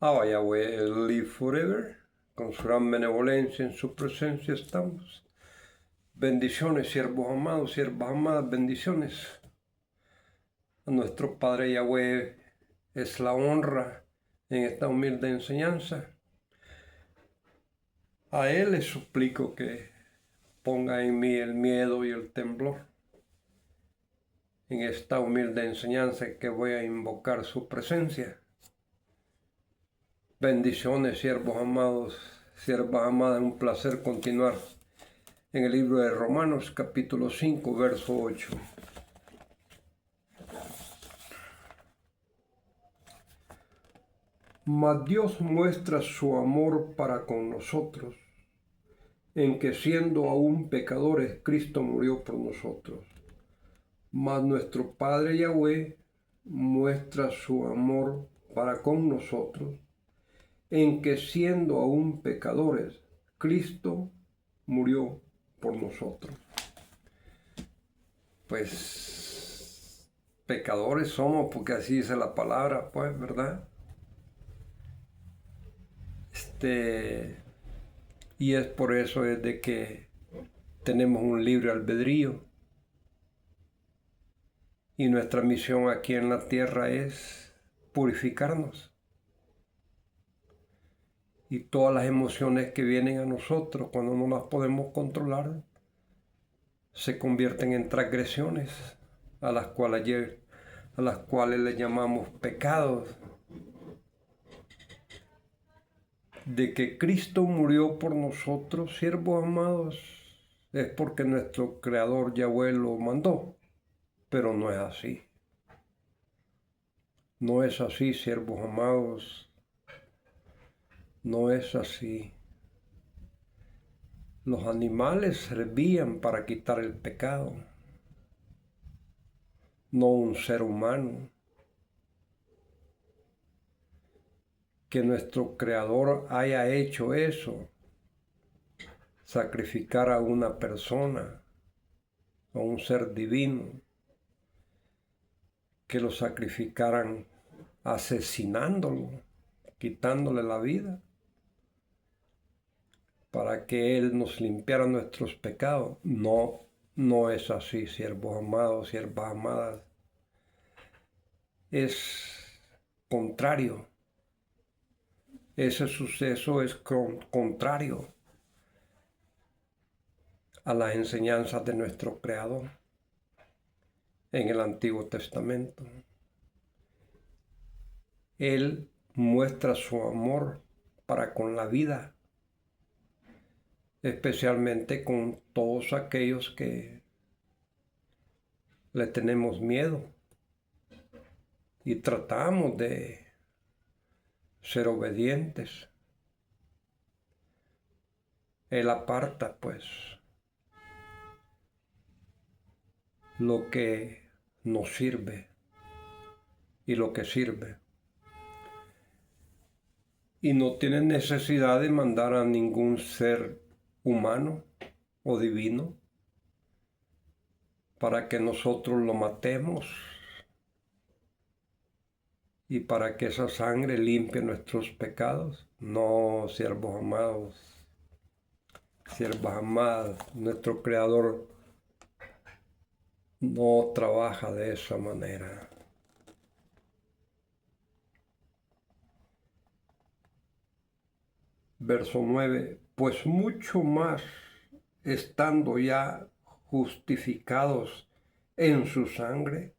Abba Yahweh, live forever. Con su gran benevolencia en su presencia estamos. Bendiciones, siervos amados, siervas amadas, bendiciones. A nuestro Padre Yahweh es la honra en esta humilde enseñanza. A Él le suplico que ponga en mí el miedo y el temblor. En esta humilde enseñanza que voy a invocar su presencia. Bendiciones, siervos amados, siervas amadas, un placer continuar en el libro de Romanos, capítulo 5, verso 8. Mas Dios muestra su amor para con nosotros, en que siendo aún pecadores, Cristo murió por nosotros. Mas nuestro Padre Yahweh muestra su amor para con nosotros, en que siendo aún pecadores, Cristo murió por nosotros. Pues pecadores somos porque así dice la palabra, pues, ¿verdad? Y es por eso es de que tenemos un libre albedrío. Y nuestra misión aquí en la tierra es purificarnos. Y todas las emociones que vienen a nosotros cuando no las podemos controlar se convierten en transgresiones a las cuales le llamamos pecados. De que Cristo murió por nosotros, siervos amados, es porque nuestro Creador Yahweh lo mandó, pero no es así. No es así, siervos amados. No es así. Los animales servían para quitar el pecado, no un ser humano. Que nuestro Creador haya hecho eso, sacrificar a una persona, a un ser divino, que lo sacrificaran asesinándolo, quitándole la vida, para que Él nos limpiara nuestros pecados. No, no es así, siervos amados, siervas amadas. Es contrario. Ese suceso es contrario a las enseñanzas de nuestro Creador en el Antiguo Testamento. Él muestra su amor para con la vida, especialmente con todos aquellos que le tenemos miedo y tratamos de ser obedientes. Él aparta, pues, lo que nos sirve y lo que sirve. Y no tiene necesidad de mandar a ningún ser humano o divino para que nosotros lo matemos y para que esa sangre limpie nuestros pecados. No, siervos amados, siervas amadas, nuestro Creador no trabaja de esa manera. Verso 9, pues mucho más estando ya justificados en su sangre,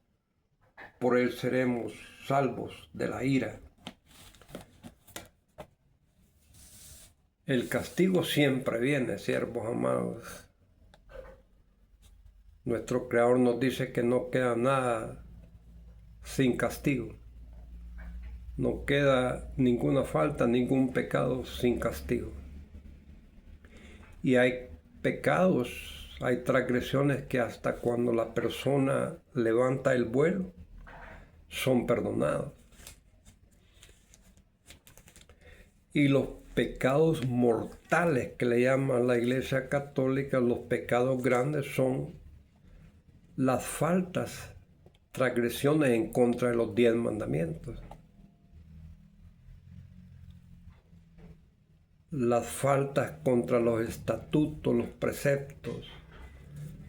por él seremos salvos de la ira. El castigo siempre viene, siervos amados. Nuestro Creador nos dice que no queda nada sin castigo. No queda ninguna falta, ningún pecado sin castigo. Y hay pecados, hay transgresiones que hasta cuando la persona levanta el vuelo, son perdonados. Y los pecados mortales que le llama la Iglesia Católica, los pecados grandes, son las faltas, transgresiones en contra de los 10 mandamientos. las faltas contra los estatutos, los preceptos,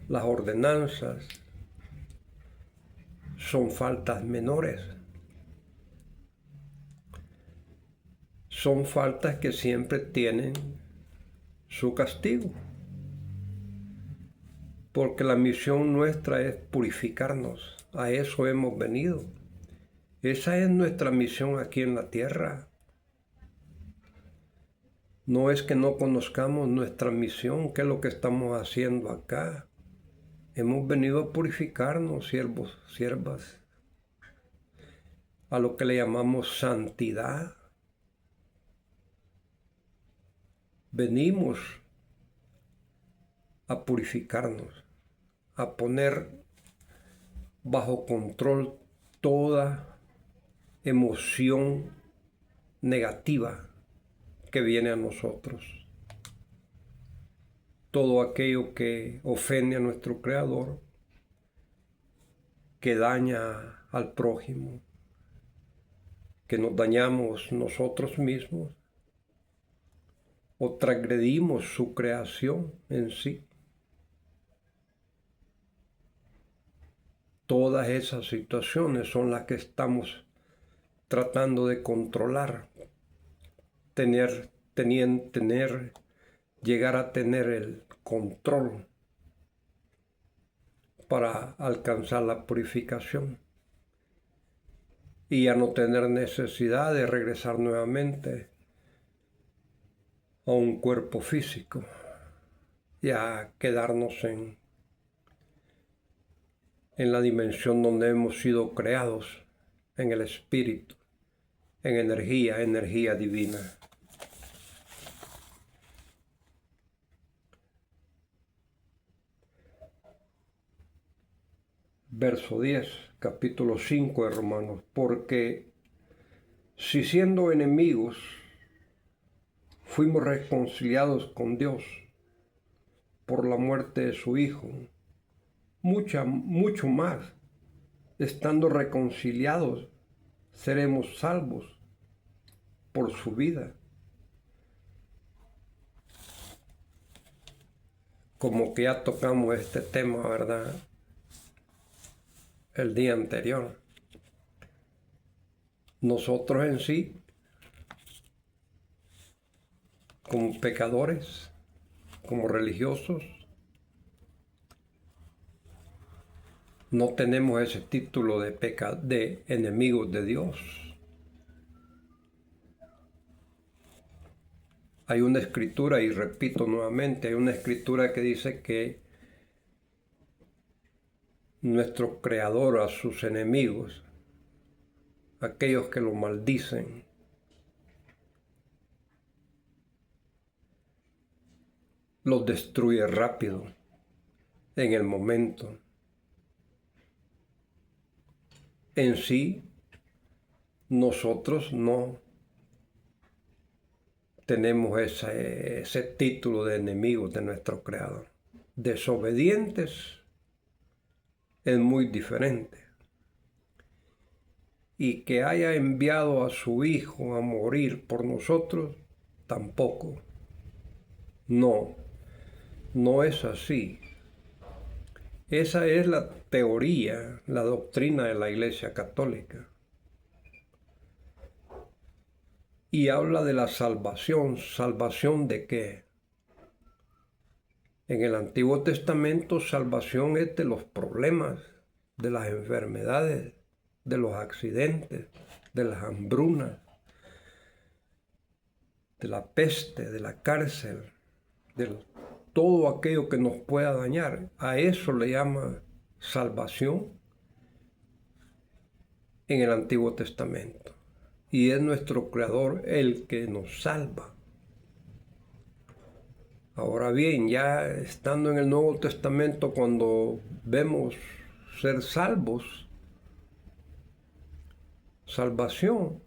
las ordenanzas, son faltas menores. Son faltas que siempre tienen su castigo. Porque la misión nuestra es purificarnos. A eso hemos venido. Esa es nuestra misión aquí en la tierra. No es que no conozcamos nuestra misión, qué es lo que estamos haciendo acá. Hemos venido a purificarnos, siervos, siervas, a lo que le llamamos santidad. Venimos a purificarnos, a poner bajo control toda emoción negativa que viene a nosotros. Todo aquello que ofende a nuestro Creador, que daña al prójimo, que nos dañamos nosotros mismos o transgredimos su creación en sí. Todas esas situaciones son las que estamos tratando de controlar, llegar a tener el control para alcanzar la purificación y a no tener necesidad de regresar nuevamente a un cuerpo físico y a quedarnos en la dimensión donde hemos sido creados, en el espíritu, en energía divina. Verso 10, capítulo 5 de Romanos. Porque si siendo enemigos fuimos reconciliados con Dios por la muerte de su Hijo, mucho más, estando reconciliados, seremos salvos por su vida. Como que ya tocamos este tema, ¿verdad? El día anterior. Nosotros en sí, como pecadores, como religiosos, no tenemos ese título de enemigos de Dios. Hay una escritura, y repito nuevamente, hay una escritura que dice que nuestro Creador a sus enemigos, aquellos que lo maldicen, los destruye rápido, en el momento. En sí, nosotros no tenemos ese título de enemigos de nuestro Creador. Desobedientes es muy diferente. Y que haya enviado a su Hijo a morir por nosotros, tampoco. No es así. Esa es la teoría, la doctrina de la Iglesia Católica. Y habla de la salvación. ¿Salvación de qué? En el Antiguo Testamento, salvación es de los problemas, de las enfermedades, de los accidentes, de las hambrunas, de la peste, de la cárcel, de todo aquello que nos pueda dañar. A eso le llama salvación en el Antiguo Testamento. Y es nuestro Creador el que nos salva. Ahora bien, ya estando en el Nuevo Testamento, cuando vemos ser salvos, salvación,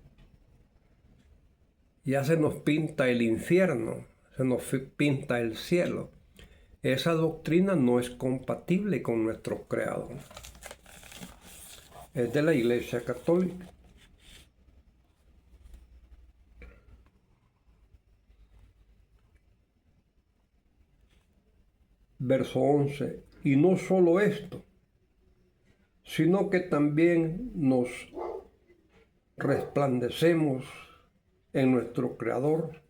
ya se nos pinta el infierno, se nos pinta el cielo. Esa doctrina no es compatible con nuestro Creador. Es de la Iglesia Católica. Verso 11. Y no solo esto, sino que también nos resplandecemos en nuestro Creador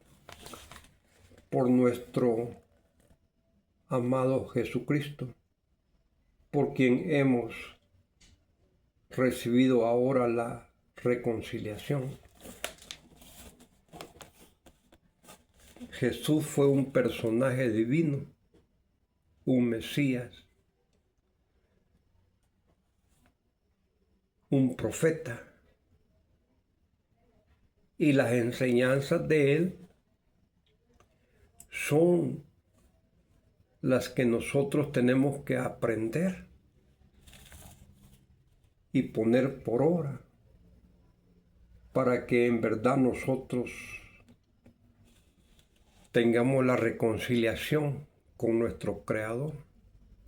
por nuestro amado Jesucristo, por quien hemos recibido ahora la reconciliación. Jesús fue un personaje divino, un Mesías, un profeta, y las enseñanzas de él son las que nosotros tenemos que aprender y poner por obra para que en verdad nosotros tengamos la reconciliación con nuestro Creador,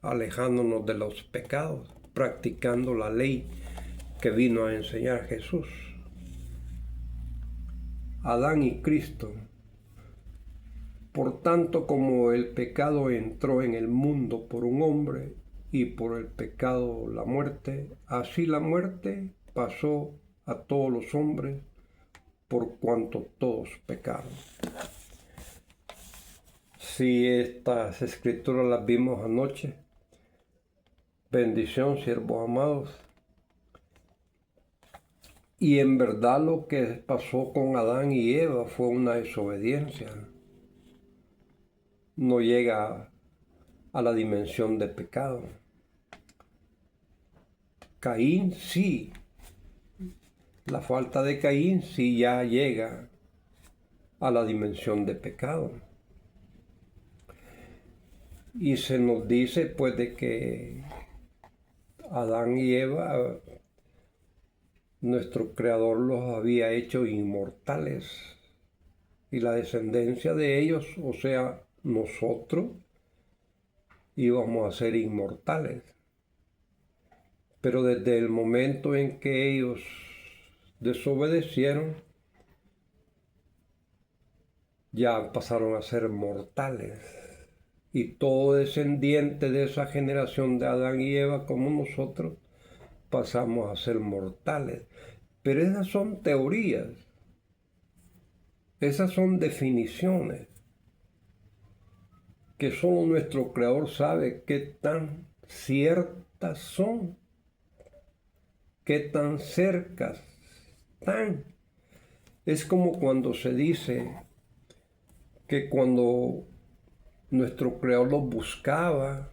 alejándonos de los pecados, practicando la ley que vino a enseñar Jesús. Adán y Cristo. Por tanto, como el pecado entró en el mundo por un hombre y por el pecado la muerte, así la muerte pasó a todos los hombres por cuanto todos pecaron. Si estas escrituras las vimos anoche, bendición, siervos amados. Y en verdad lo que pasó con Adán y Eva fue una desobediencia. No llega a la dimensión de pecado. Caín sí. La falta de Caín sí ya llega a la dimensión de pecado. Y se nos dice pues de que Adán y Eva, nuestro Creador los había hecho inmortales. Y la descendencia de ellos, o sea, nosotros, íbamos a ser inmortales. Pero desde el momento en que ellos desobedecieron, ya pasaron a ser mortales. Y todo descendiente de esa generación de Adán y Eva, como nosotros, pasamos a ser mortales. Pero esas son teorías, esas son definiciones que solo nuestro Creador sabe qué tan ciertas son, qué tan cercas están. Es como cuando se dice que cuando nuestro Creador los buscaba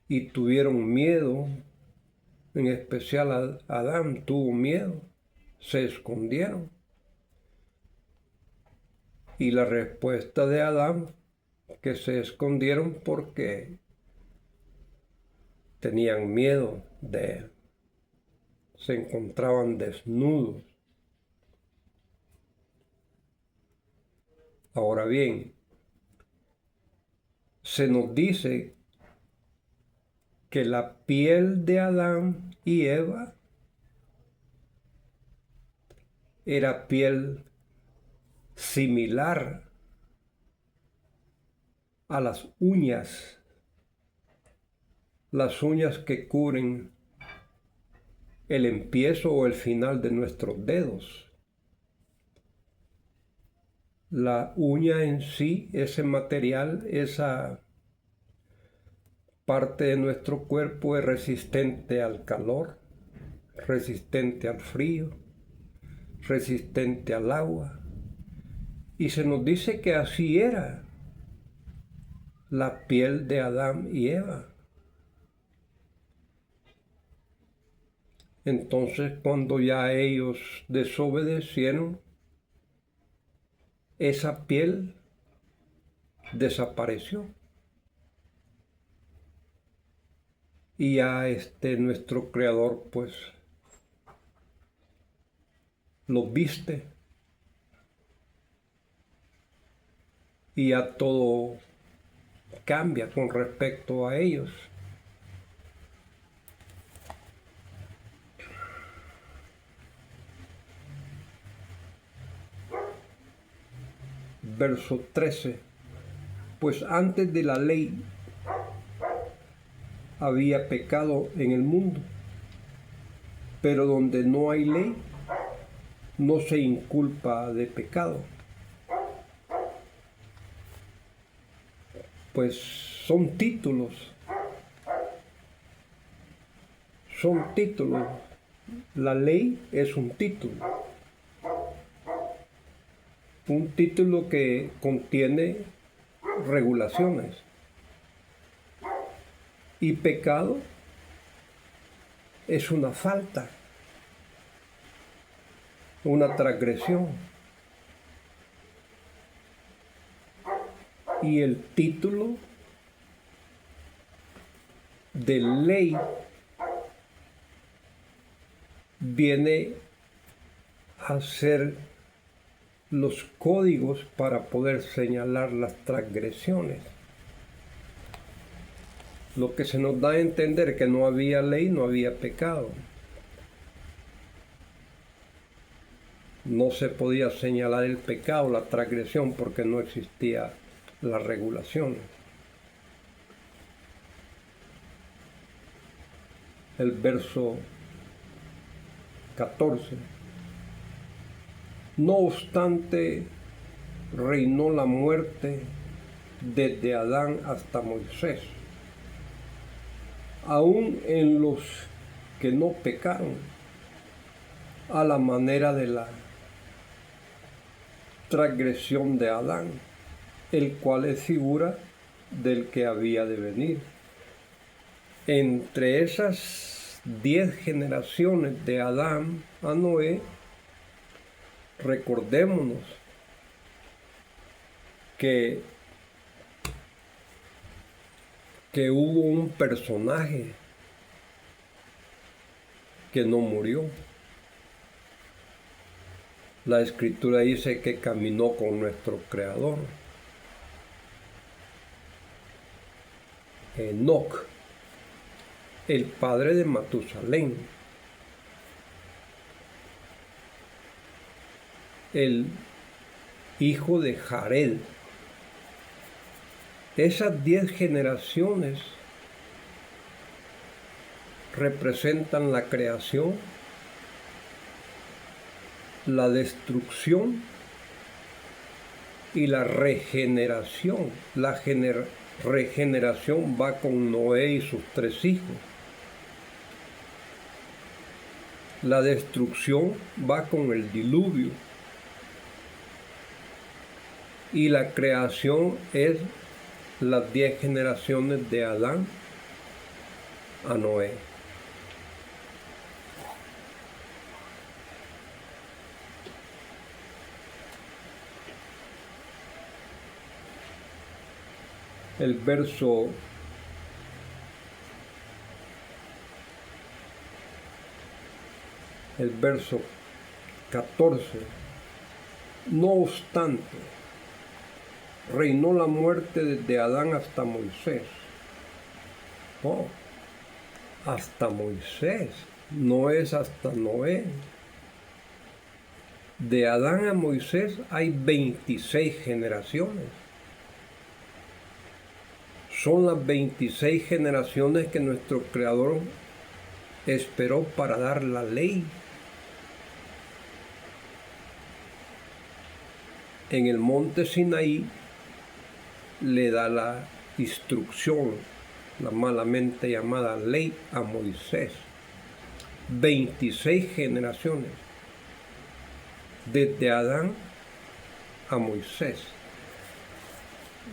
y tuvieron miedo, en especial Adán tuvo miedo, se escondieron. Y la respuesta de Adán, que se escondieron porque tenían miedo de él, se encontraban desnudos. Ahora bien, se nos dice que la piel de Adán y Eva era piel similar a las uñas que cubren el empiezo o el final de nuestros dedos. La uña en sí, ese material, esa parte de nuestro cuerpo es resistente al calor, resistente al frío, resistente al agua. Y se nos dice que así era la piel de Adán y Eva. Entonces, cuando ya ellos desobedecieron, esa piel desapareció. Y ya nuestro Creador pues los viste y ya todo cambia con respecto a ellos. Verso 13. Pues antes de la ley había pecado en el mundo, pero donde no hay ley, no se inculpa de pecado. Pues son títulos. La ley es un título que contiene regulaciones. Y pecado es una falta, una transgresión. Y el título de ley viene a ser los códigos para poder señalar las transgresiones. Lo que se nos da a entender que no había ley, no había pecado. No se podía señalar el pecado, la transgresión, porque no existía la regulación. El verso 14. No obstante, reinó la muerte desde Adán hasta Moisés, aún en los que no pecaron, a la manera de la transgresión de Adán, el cual es figura del que había de venir. Entre esas 10 generaciones de Adán a Noé, recordémonos que hubo un personaje que no murió. La Escritura dice que caminó con nuestro Creador. Enoc, el padre de Matusalén, el hijo de Jared. Esas 10 generaciones representan la creación, la destrucción y la regeneración. La regeneración va con Noé y sus 3 hijos. La destrucción va con el diluvio. Y la creación es las 10 generaciones de Adán a Noé. El verso 14. No obstante, reinó la muerte desde Adán hasta Moisés. Oh, hasta Moisés, no es hasta Noé. De Adán a Moisés hay 26 generaciones. Son las 26 generaciones que nuestro Creador esperó para dar la ley. En el monte Sinaí le da la instrucción, la malamente llamada ley, a Moisés. 26 generaciones, desde Adán a Moisés.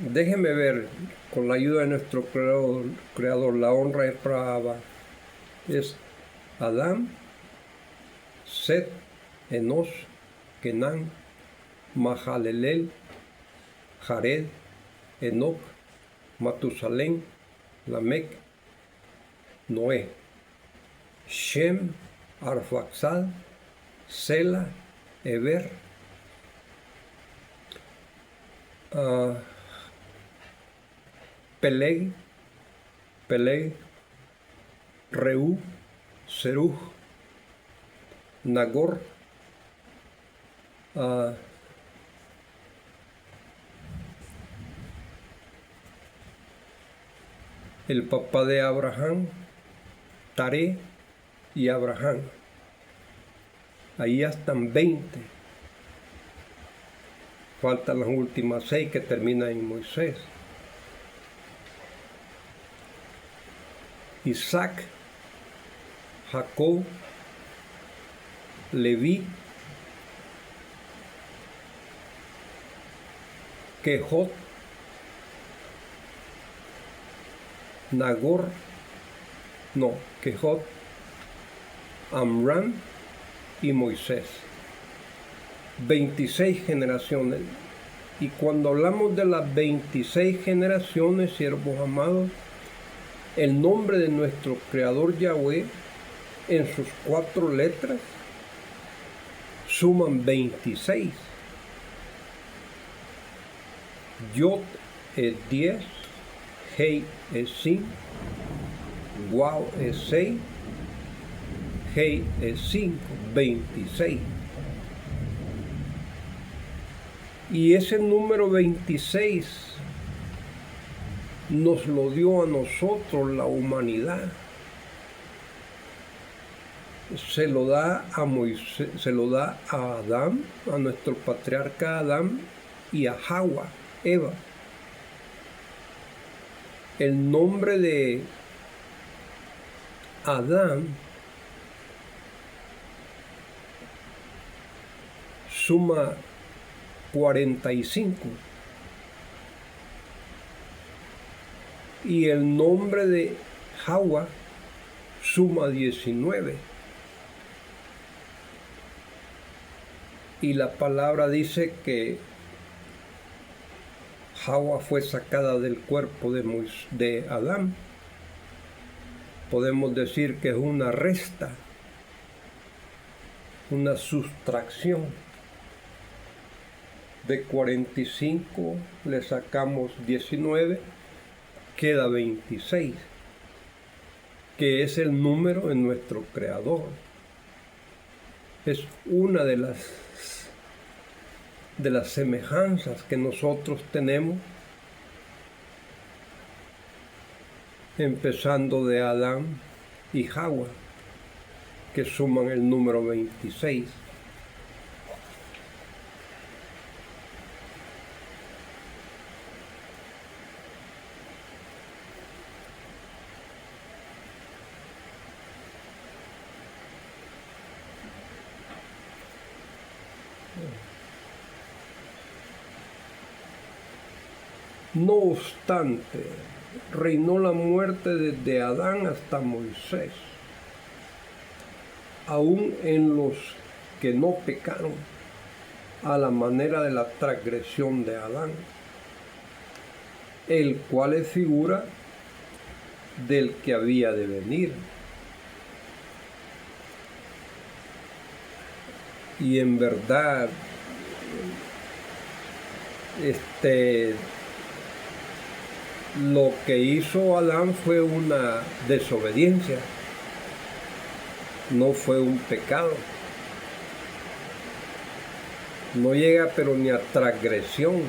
Déjenme ver, con la ayuda de nuestro Creador, la honra es para Abba. Es Adán, Set, Enos, Kenán, Mahalalel, Jared, Enoc, Matusalén, Lamec, Noé, Shem, Arfaxad, Sela, Eber, Peleg, Reú, Serug, Nagor, el papá de Abraham, Taré y Abraham. Ahí ya están 20. Faltan las últimas 6 que terminan en Moisés. Isaac, Jacob, Leví, Quejot, Quejot, Amram y Moisés. 26 generaciones. Y cuando hablamos de las 26 generaciones, siervos amados, el nombre de nuestro Creador Yahweh en sus 4 letras suman 26. Yod es 10, Hei es 5, Waw es 6, Hei es 5, 26. Y ese número 26 nos lo dio a nosotros la humanidad. Se lo da a Moisés, se lo da a Adán, a nuestro patriarca Adán, y a Hawa, Eva. El nombre de Adán suma 45 y el nombre de Hawa suma 19. Y la palabra dice que Hawa fue sacada del cuerpo de Adán. Podemos decir que es una resta, una sustracción. De 45 le sacamos 19, queda 26, que es el número en nuestro Creador. Es una de las semejanzas que nosotros tenemos, empezando de Adán y Hawa, que suman el número 26. No obstante, reinó la muerte desde Adán hasta Moisés, aún en los que no pecaron a la manera de la transgresión de Adán, el cual es figura del que había de venir. Y en verdad, lo que hizo Adán fue una desobediencia, no fue un pecado. No llega pero ni a transgresión.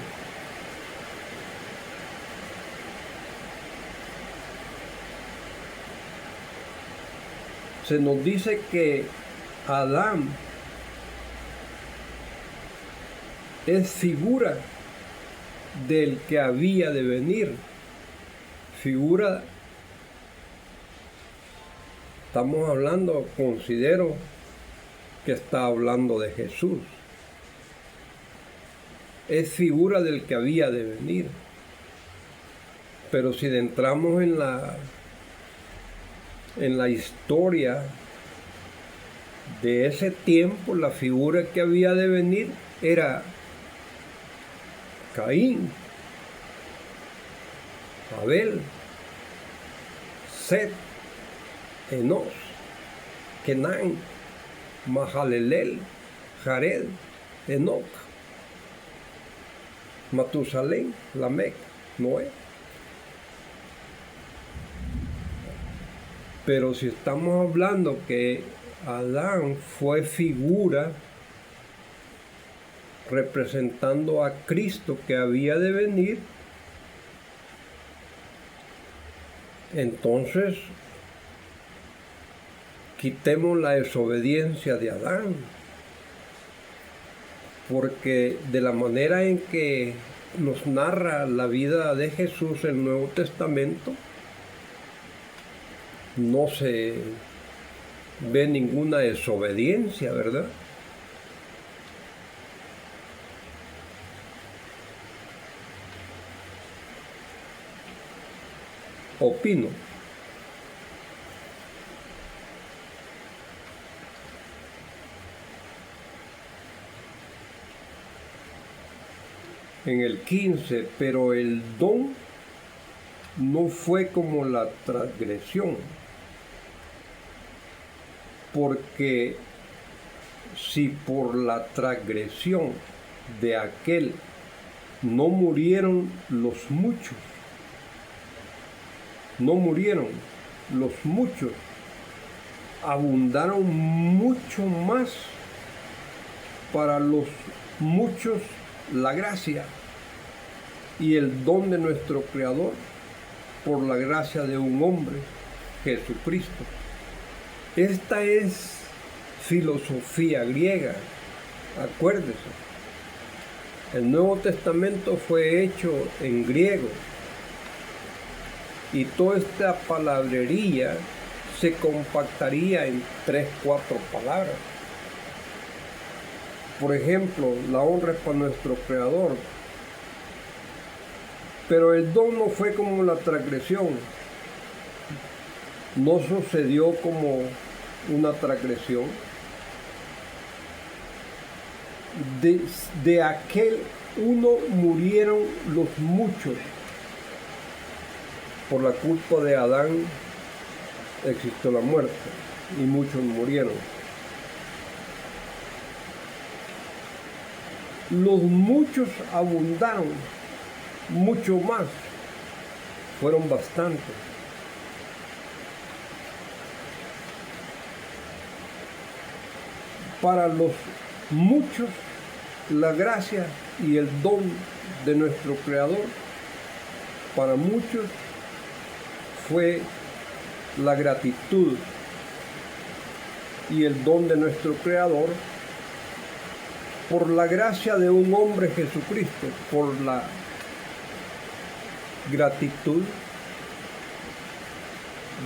Se nos dice que Adán es figura del que había de venir. Figura, estamos hablando, considero que está hablando de Jesús. Es figura del que había de venir. Pero si entramos en la historia de ese tiempo, la figura que había de venir era Caín, Abel, Set, Enos, Kenán, Mahalalel, Jared, Enoc, Matusalén, Lamec, Noé. Pero si estamos hablando que Adán fue figura representando a Cristo que había de venir, Entonces, quitemos la desobediencia de Adán, porque de la manera en que nos narra la vida de Jesús en el Nuevo Testamento, no se ve ninguna desobediencia, ¿verdad? Opino. En el 15, pero el don no fue como la transgresión, porque si por la transgresión de aquel no murieron los muchos, abundaron mucho más para los muchos la gracia y el don de nuestro Creador por la gracia de un hombre, Jesucristo. Esta es filosofía griega, acuérdese. El Nuevo Testamento fue hecho en griego y toda esta palabrería se compactaría en 3, 4 palabras. Por ejemplo, la honra es para nuestro Creador, pero el don no fue como la transgresión, no sucedió como una transgresión. De aquel uno murieron los muchos. Por la culpa de Adán existió la muerte y muchos murieron. Los muchos abundaron, mucho más, fueron bastantes. Para los muchos, la gracia y el don de nuestro Creador, para muchos fue la gratitud y el don de nuestro Creador por la gracia de un hombre, Jesucristo, por la gratitud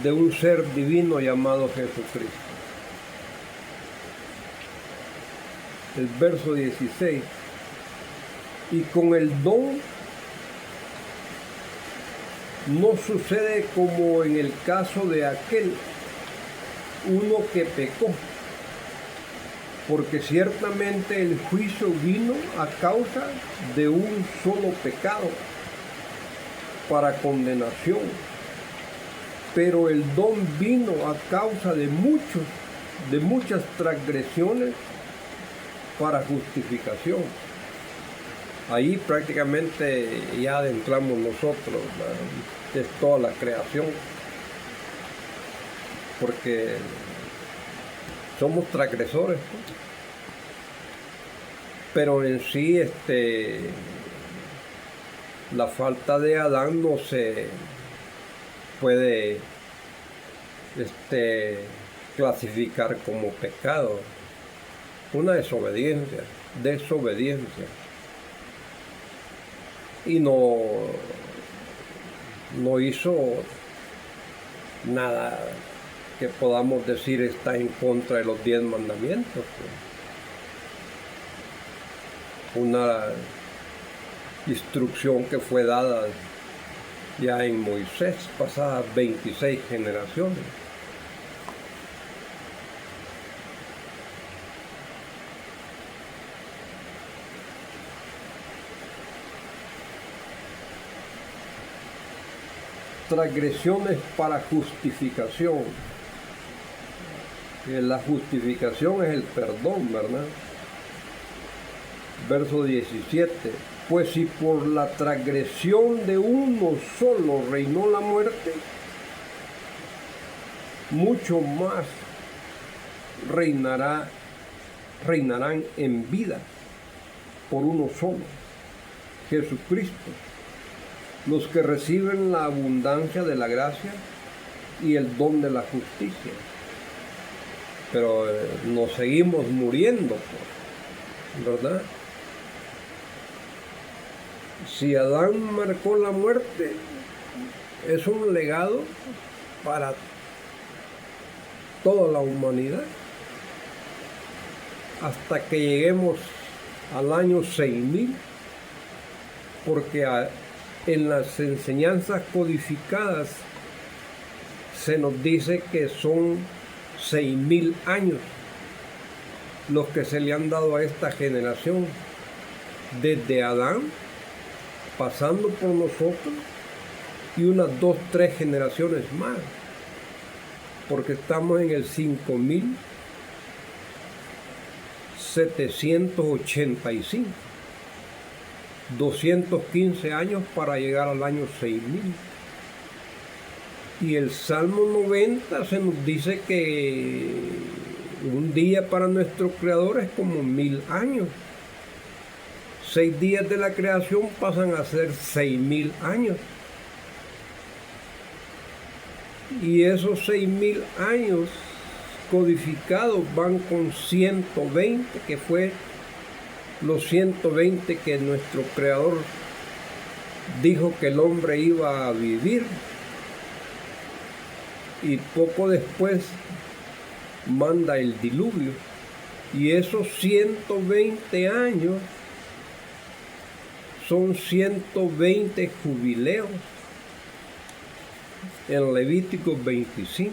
de un ser divino llamado Jesucristo. El verso 16, y con el don no sucede como en el caso de aquel uno que pecó, porque ciertamente el juicio vino a causa de un solo pecado para condenación, pero el don vino a causa de muchas transgresiones para justificación. Ahí prácticamente ya adentramos nosotros, es toda la creación, porque somos transgresores, ¿no? Pero en sí la falta de Adán no se puede clasificar como pecado, una desobediencia, y no hizo nada que podamos decir está en contra de los 10 mandamientos. Una instrucción que fue dada ya en Moisés, pasadas 26 generaciones. Transgresiones para justificación. La justificación es el perdón, ¿verdad? Verso 17. Pues si por la transgresión de uno solo reinó la muerte, mucho más reinarán en vida por uno solo, Jesucristo. Los que reciben la abundancia de la gracia y el don de la justicia. Pero nos seguimos muriendo, ¿verdad? Si Adán marcó la muerte, es un legado para toda la humanidad, hasta que lleguemos al año 6000, porque en las enseñanzas codificadas se nos dice que son 6000 años los que se le han dado a esta generación, desde Adán, pasando por nosotros, y unas 2, 3 generaciones más, porque estamos en el 5785, 215 años para llegar al año 6000. Y el Salmo 90 se nos dice que un día para nuestro Creador es como 1000 años. 6 días de la creación pasan a ser 6000 años. Y esos 6000 años codificados van con 120, que fue los 120 que nuestro Creador dijo que el hombre iba a vivir. Y poco después manda el diluvio. Y esos 120 años son 120 jubileos. En Levítico 25,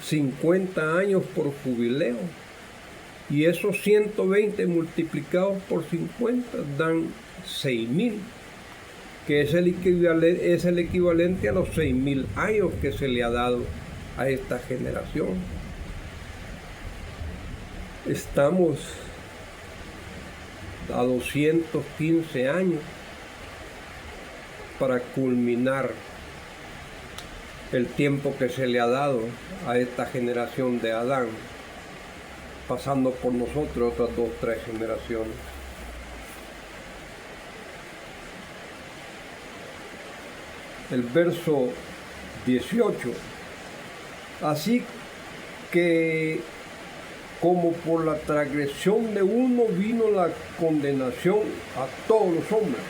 50 años por jubileo. Y esos 120 multiplicados por 50 dan 6000, que es el equivalente a los 6000 años que se le ha dado a esta generación. Estamos a 215 años para culminar el tiempo que se le ha dado a esta generación de Adán, pasando por nosotros otras 2, 3 generaciones. El verso 18. Así que como por la transgresión de uno vino la condenación a todos los hombres,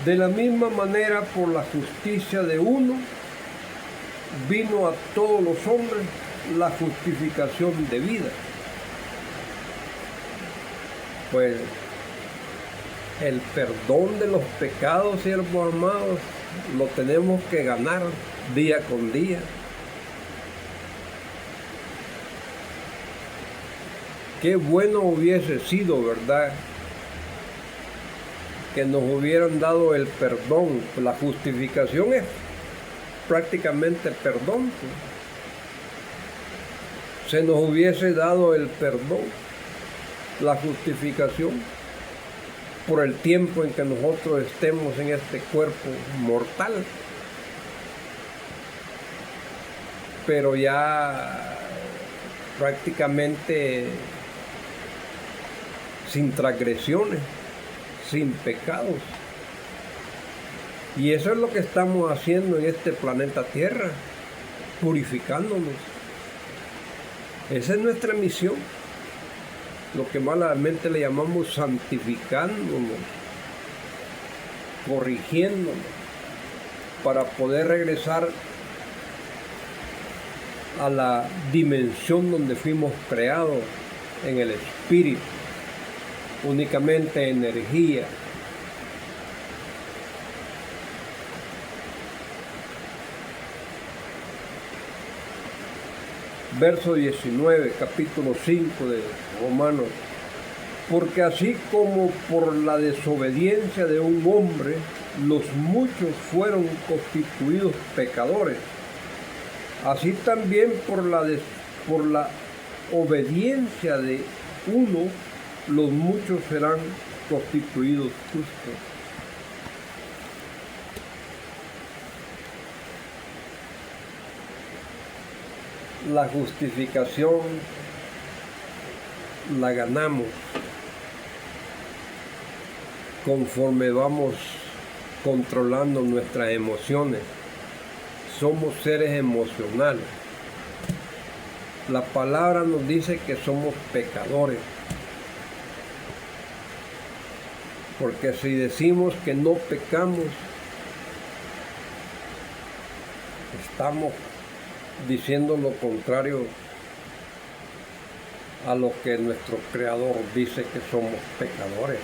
de la misma manera por la justicia de uno vino a todos los hombres la justificación de vida. Pues el perdón de los pecados, siervos amados, lo tenemos que ganar día con día. Qué bueno hubiese sido, ¿verdad?, que nos hubieran dado el perdón. La justificación es prácticamente perdón. Se nos hubiese dado el perdón, la justificación, por el tiempo en que nosotros estemos en este cuerpo mortal. Pero ya prácticamente sin transgresiones, sin pecados. Y eso es lo que estamos haciendo en este planeta Tierra, purificándonos. Esa es nuestra misión, lo que malamente le llamamos santificándonos, corrigiéndonos, para poder regresar a la dimensión donde fuimos creados, en el espíritu, únicamente energía. Verso 19, capítulo 5 de Romanos. Porque así como por la desobediencia de un hombre los muchos fueron constituidos pecadores, así también por la obediencia de uno los muchos serán constituidos justos. La justificación la ganamos conforme vamos controlando nuestras emociones. Somos seres emocionales. La palabra nos dice que somos pecadores. Porque si decimos que no pecamos, estamos diciendo lo contrario a lo que nuestro Creador dice que somos pecadores.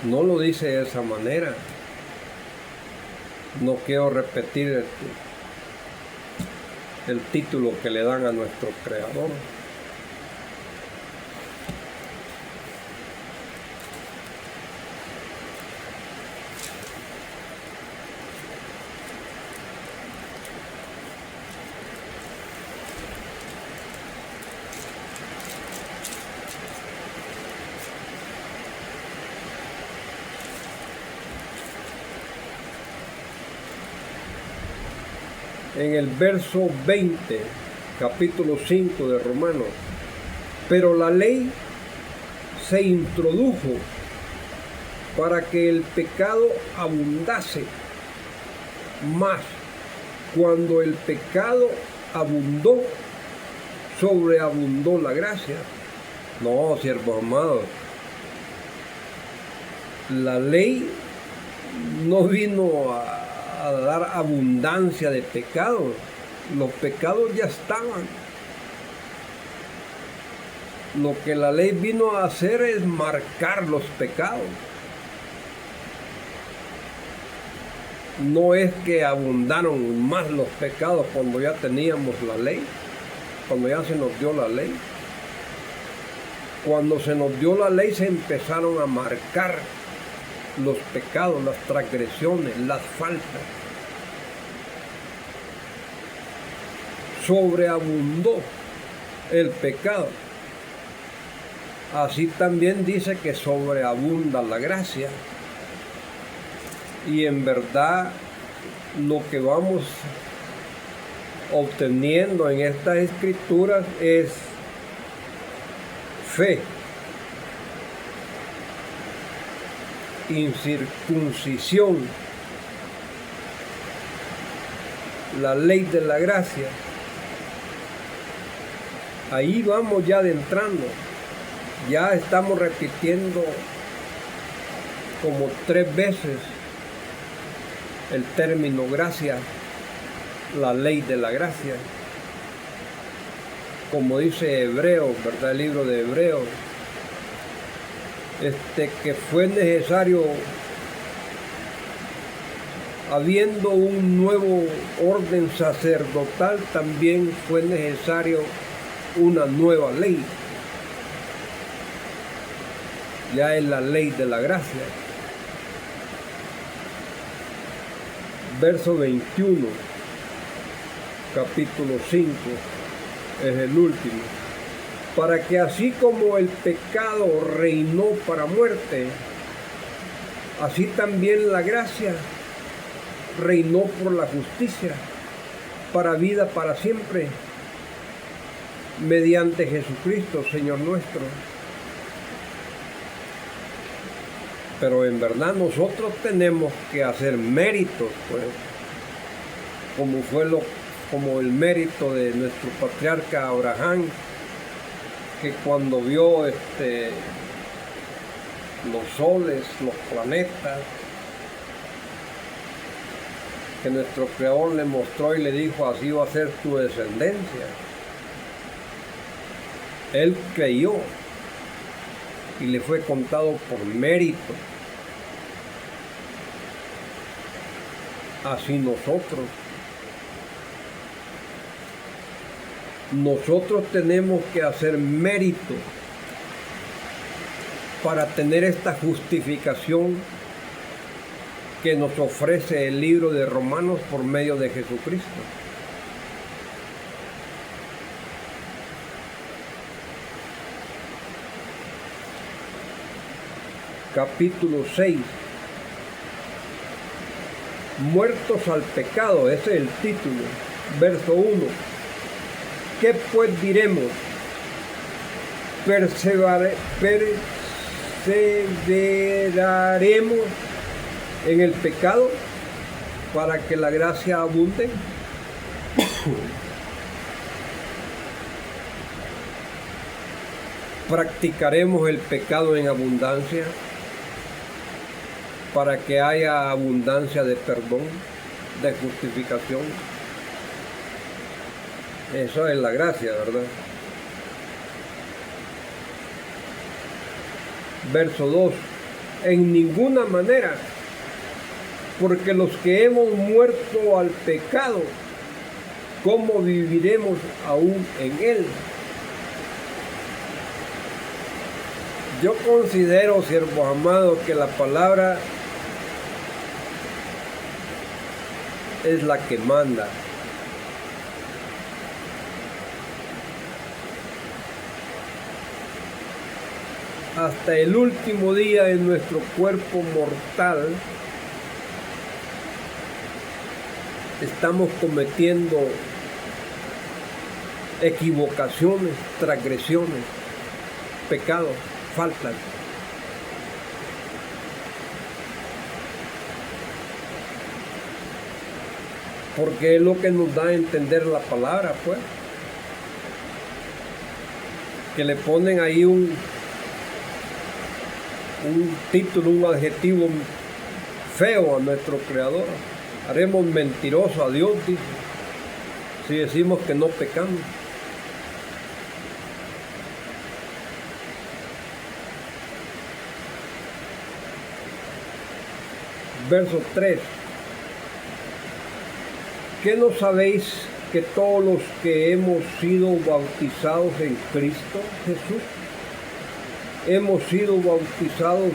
No lo dice de esa manera. No quiero repetir el título que le dan a nuestro Creador. En el verso 20, capítulo 5 de Romanos, pero la ley se introdujo para que el pecado abundase, mas cuando el pecado abundó, sobreabundó la gracia. No, siervos amados, la ley no vino a dar abundancia de pecados. Los pecados ya estaban. Lo que la ley vino a hacer es marcar los pecados. No es que abundaron más los pecados cuando ya teníamos la ley, cuando ya se nos dio la ley. Cuando se nos dio la ley se empezaron a marcar los pecados, las transgresiones, las faltas. Sobreabundó el pecado. Así también dice que sobreabunda la gracia. Y en verdad lo que vamos obteniendo en estas escrituras es fe, incircuncisión, la ley de la gracia. Ahí vamos ya adentrando. Ya estamos repitiendo como 3 veces el término gracia, la ley de la gracia. Como dice Hebreos, ¿verdad? El libro de Hebreos, que fue necesario, habiendo un nuevo orden sacerdotal, también fue necesario una nueva ley. Ya es la ley de la gracia. Verso 21, capítulo 5, es el último. Para que así como el pecado reinó para muerte, así también la gracia reinó por la justicia, para vida para siempre, mediante Jesucristo, Señor nuestro. Pero en verdad nosotros tenemos que hacer méritos, pues, como el mérito de nuestro patriarca Abraham, que cuando vio los soles, los planetas, que nuestro Creador le mostró y le dijo, así va a ser tu descendencia. Él creyó y le fue contado por mérito. Así nosotros tenemos que hacer mérito para tener esta justificación que nos ofrece el libro de Romanos por medio de Jesucristo. Capítulo 6. Muertos al pecado, ese es el título. Verso 1. ¿Qué pues diremos? perseveraremos en el pecado para que la gracia abunde. Practicaremos el pecado en abundancia para que haya abundancia de perdón, de justificación. Eso es la gracia, ¿verdad? Verso 2. En ninguna manera, porque los que hemos muerto al pecado, ¿cómo viviremos aún en él? Yo considero, siervos amados, que la palabra es la que manda. Hasta el último día de nuestro cuerpo mortal estamos cometiendo equivocaciones, transgresiones, pecados, faltas. Porque es lo que nos da a entender la palabra, pues. Que le ponen ahí un título, un adjetivo feo a nuestro Creador. Haremos mentiroso a Dios, dice, si decimos que no pecamos. Verso 3. ¿Qué no sabéis que todos los que hemos sido bautizados en Cristo Jesús, hemos sido bautizados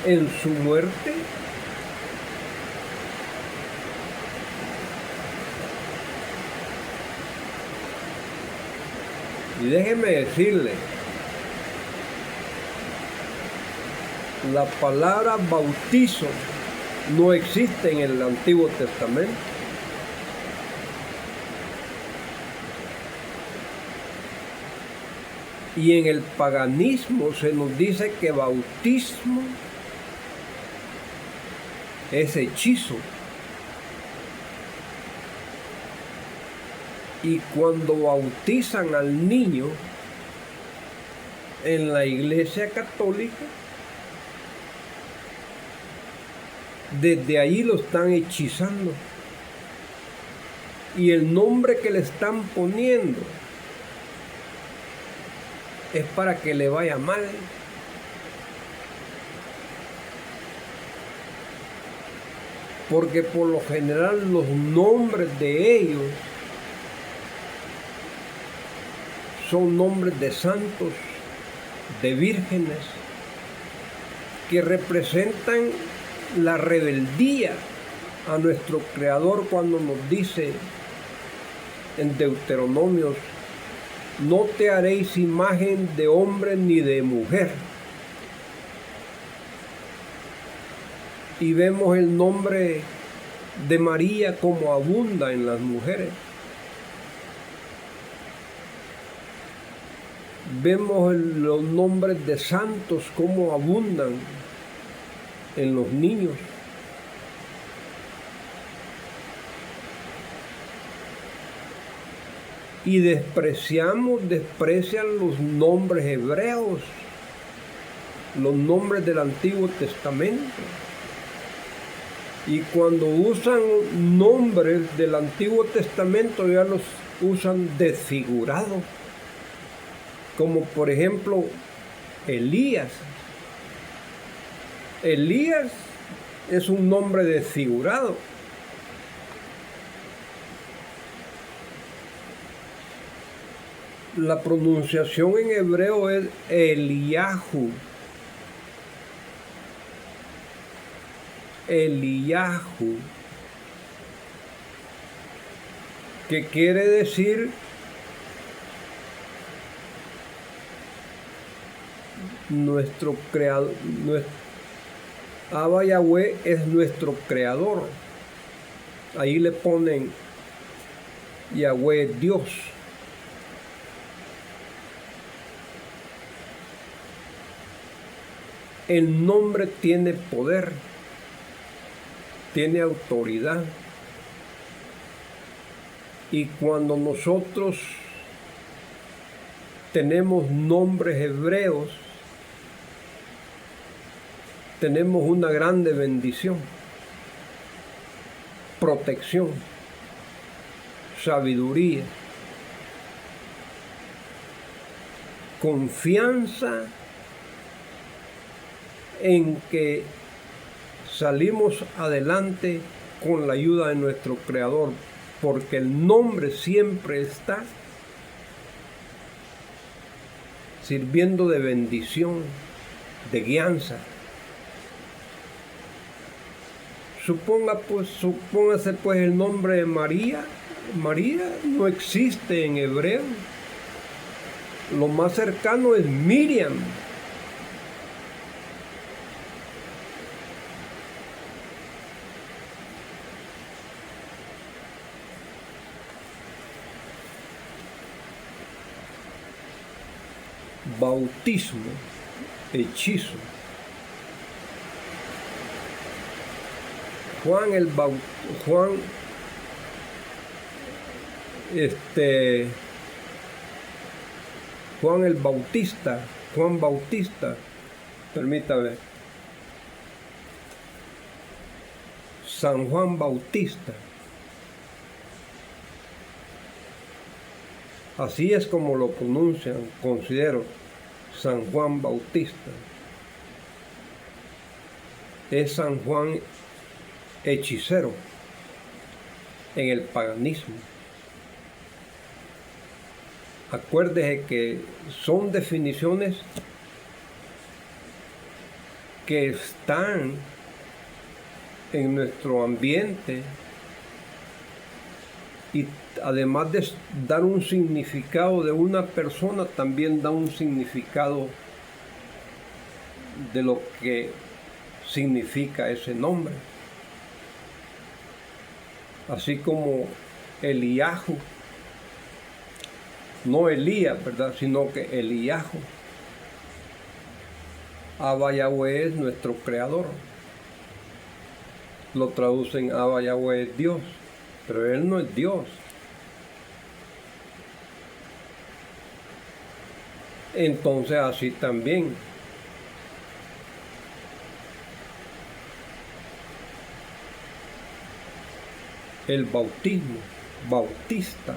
en su muerte? Y déjeme decirle, la palabra bautizo no existe en el Antiguo Testamento. Y en el paganismo se nos dice que bautismo es hechizo. Y cuando bautizan al niño en la Iglesia Católica, desde ahí lo están hechizando. Y el nombre que le están poniendo es para que le vaya mal. Porque por lo general los nombres de ellos son nombres de santos, de vírgenes, que representan la rebeldía a nuestro Creador cuando nos dice en Deuteronomios: no te haréis imagen de hombre ni de mujer. Y vemos el nombre de María como abunda en las mujeres. Vemos los nombres de santos como abundan en los niños. Y desprecian los nombres hebreos, los nombres del Antiguo Testamento. Y cuando usan nombres del Antiguo Testamento ya los usan desfigurados. Como por ejemplo Elías. Elías es un nombre desfigurado. La pronunciación en hebreo es Eliyahu. Eliyahu, que quiere decir nuestro creador. Abba Yahweh es nuestro creador. Ahí le ponen Yahweh Dios. El nombre tiene poder, tiene autoridad. Y cuando nosotros tenemos nombres hebreos, tenemos una grande bendición, protección, sabiduría, confianza en que salimos adelante con la ayuda de nuestro Creador, porque el nombre siempre está sirviendo de bendición, de guianza. Supóngase pues el nombre de María. María no existe en hebreo. Lo más cercano es Miriam. Bautismo, hechizo. Juan el Bautista, permítame, San Juan Bautista. Así es como lo pronuncian, considero, San Juan Bautista. Es San Juan hechicero en el paganismo. Acuérdese que son definiciones que están en nuestro ambiente y además de dar un significado de una persona, también da un significado de lo que significa ese nombre. Así como Eliahu, no Elías, ¿verdad?, sino que Eliahu. Abba Yahweh es nuestro creador. Lo traducen Abba Yahweh es Dios, pero Él no es Dios. Entonces así también el bautismo, bautista,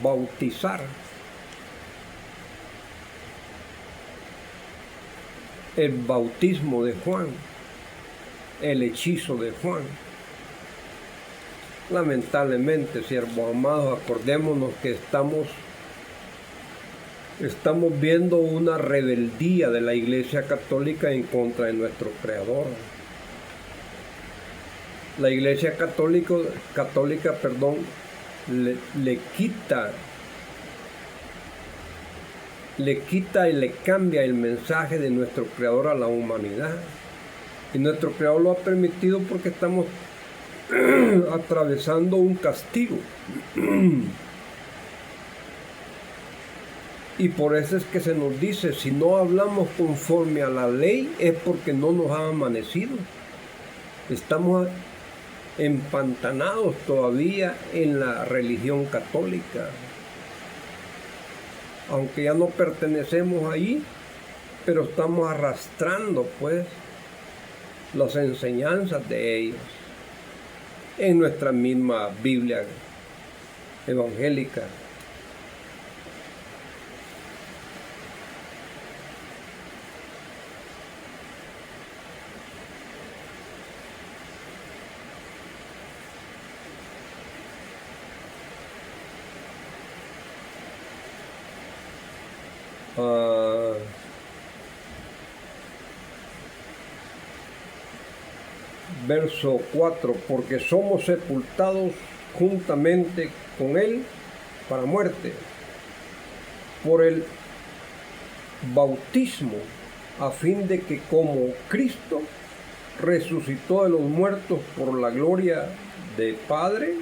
bautizar, el bautismo de Juan, el hechizo de Juan. Lamentablemente, siervos amados, acordémonos que estamos viendo una rebeldía de la Iglesia Católica en contra de nuestro Creador. La Iglesia Católica, le quita y le cambia el mensaje de nuestro Creador a la humanidad. Y nuestro Creador lo ha permitido porque estamos atravesando un castigo. Y por eso es que se nos dice, si no hablamos conforme a la ley, es porque no nos ha amanecido. Estamos empantanados todavía en la religión católica. Aunque ya no pertenecemos ahí, pero estamos arrastrando pues las enseñanzas de ellos en nuestra misma Biblia evangélica. Verso 4, porque somos sepultados juntamente con Él para muerte, por el bautismo, a fin de que como Cristo resucitó de los muertos por la gloria del Padre,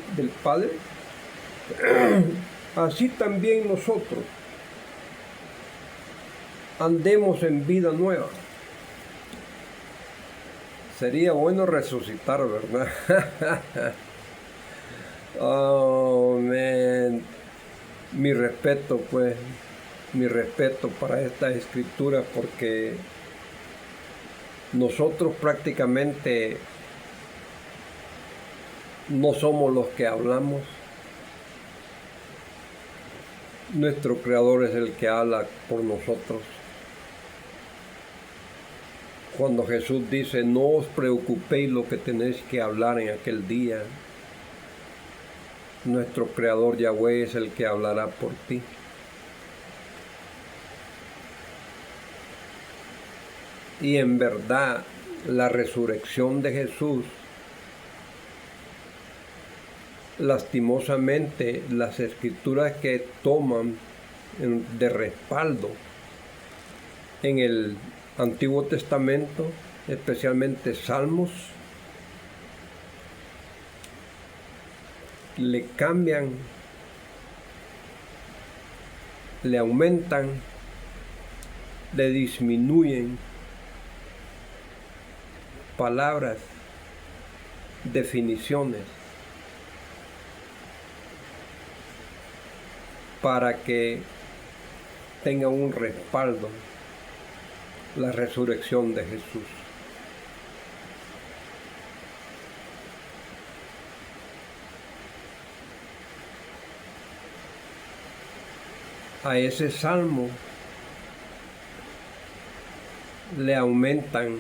así también nosotros andemos en vida nueva. Sería bueno resucitar, ¿verdad? Oh, man. Mi respeto, pues, mi respeto para estas escrituras, porque nosotros prácticamente no somos los que hablamos. Nuestro Creador es el que habla por nosotros. Cuando Jesús dice, no os preocupéis lo que tenéis que hablar en aquel día, nuestro Creador Yahweh es el que hablará por ti. Y en verdad, la resurrección de Jesús, lastimosamente, las escrituras que toman de respaldo en el Antiguo Testamento, especialmente Salmos, le cambian, le aumentan, le disminuyen palabras, definiciones, para que tenga un respaldo la resurrección de Jesús. A ese salmo le aumentan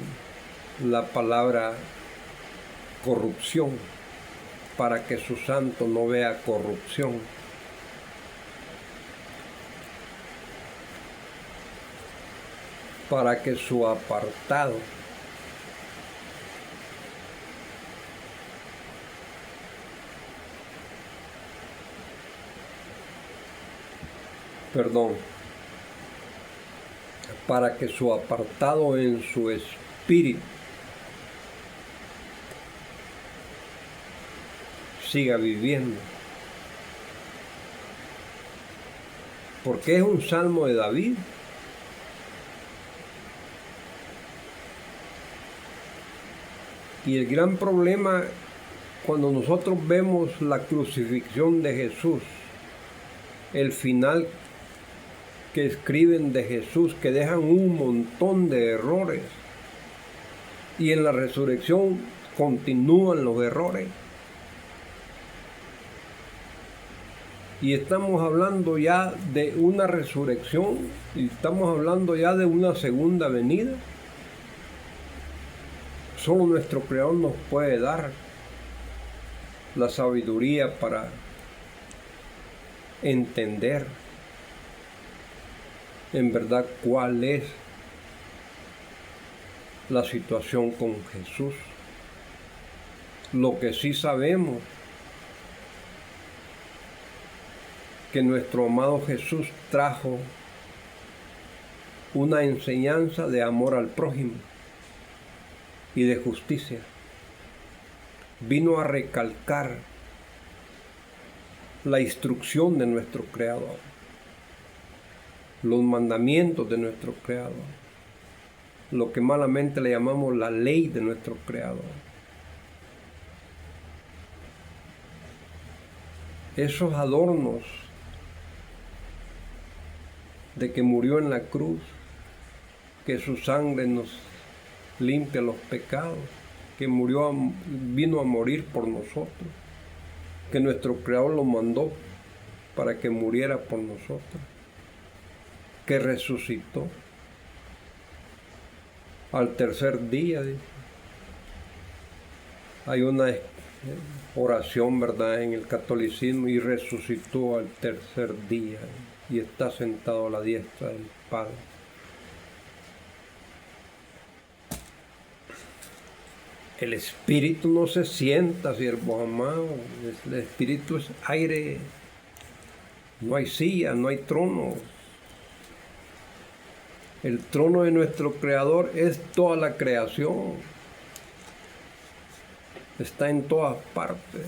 la palabra corrupción para que su santo no vea corrupción. Para que su apartado para que su apartado en su espíritu siga viviendo. Porque es un salmo de David. Y el gran problema cuando nosotros vemos la crucifixión de Jesús, el final que escriben de Jesús, que dejan un montón de errores, y en la resurrección continúan los errores. Y estamos hablando ya de una resurrección, y estamos hablando ya de una segunda venida. Solo nuestro Creador nos puede dar la sabiduría para entender en verdad cuál es la situación con Jesús. Lo que sí sabemos, que nuestro amado Jesús trajo una enseñanza de amor al prójimo y de justicia. Vino a recalcar la instrucción de nuestro Creador, los mandamientos de nuestro Creador, lo que malamente le llamamos la ley de nuestro Creador. Esos adornos de que murió en la cruz, que su sangre nos limpia los pecados, que vino a morir por nosotros, que nuestro Creador lo mandó para que muriera por nosotros, que resucitó al tercer día. Hay una oración, ¿verdad?, en el catolicismo, y resucitó al tercer día y está sentado a la diestra del Padre. El espíritu no se sienta, siervos amados. El espíritu es aire. No hay silla, no hay trono. El trono de nuestro Creador es toda la creación. Está en todas partes.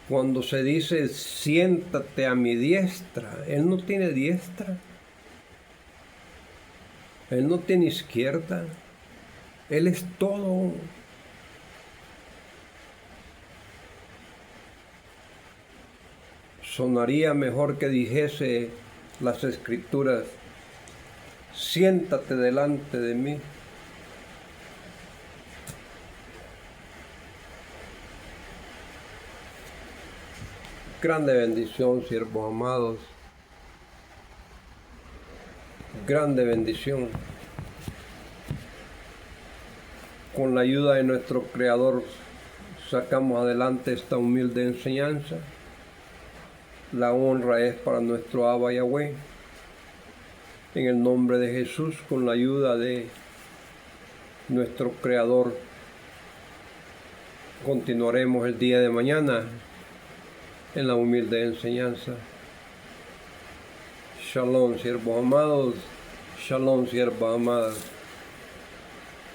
Cuando se dice siéntate a mi diestra, Él no tiene diestra. Él no tiene izquierda. Él es todo. Sonaría mejor que dijese las Escrituras: siéntate delante de mí. Grande bendición, siervos amados. Grande bendición. Con la ayuda de nuestro Creador sacamos adelante esta humilde enseñanza. La honra es para nuestro Abba Yahweh. En el nombre de Jesús, con la ayuda de nuestro Creador, continuaremos el día de mañana en la humilde enseñanza. Shalom, siervos amados. Shalom, siervas amadas.